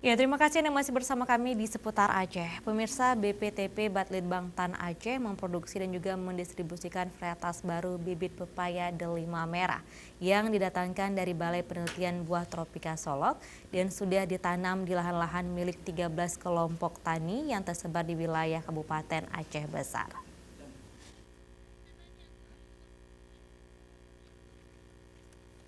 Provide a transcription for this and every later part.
Ya, terima kasih Anda masih bersama kami di seputar Aceh. Pemirsa, BPTP Batlitbang Aceh memproduksi dan juga mendistribusikan varietas baru bibit pepaya delima merah yang didatangkan dari Balai Penelitian Buah Tropika Solok dan sudah ditanam di lahan-lahan milik 13 kelompok tani yang tersebar di wilayah Kabupaten Aceh Besar.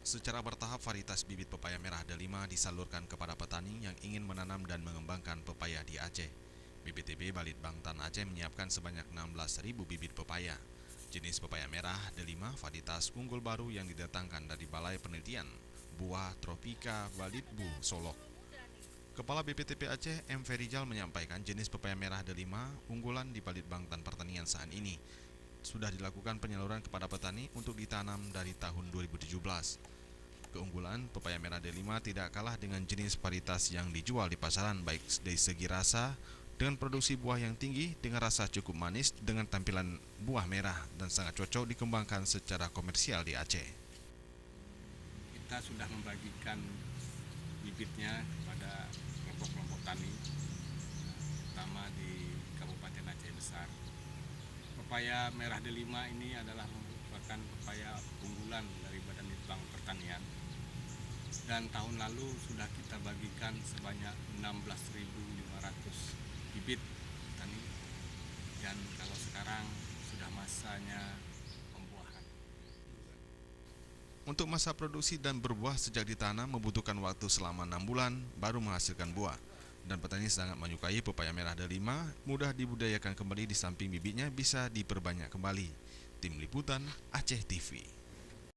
Secara bertahap, varietas bibit pepaya merah delima disalurkan kepada petani yang ingin menanam dan mengembangkan pepaya di Aceh. BPTB Balitbangtan Aceh menyiapkan sebanyak 16.000 bibit pepaya. Jenis pepaya merah delima varietas unggul baru yang didatangkan dari Balai Penelitian Buah Tropika Balitbu Solok. Kepala BPTP Aceh, M. Ferijal menyampaikan jenis pepaya merah delima unggulan di Balitbangtan Pertanian saat ini sudah dilakukan penyaluran kepada petani untuk ditanam dari tahun 2017. Keunggulan pepaya merah delima tidak kalah dengan jenis varietas yang dijual di pasaran baik dari segi rasa dengan produksi buah yang tinggi dengan rasa cukup manis dengan tampilan buah merah dan sangat cocok dikembangkan secara komersial di Aceh. Kita sudah membagikan bibitnya kepada kelompok-kelompok tani, terutama di Kabupaten Aceh Besar. Pepaya merah delima ini adalah merupakan pepaya unggulan dari Badan Litbang Pertanian. Dan tahun lalu sudah kita bagikan sebanyak 16.500 bibit tani, dan kalau sekarang sudah masanya pembuahan. Untuk masa produksi dan berbuah sejak ditanam membutuhkan waktu selama 6 bulan baru menghasilkan buah. Dan petani sangat menyukai pepaya merah delima, mudah dibudidayakan kembali di samping bibitnya bisa diperbanyak kembali. Tim Liputan Aceh TV.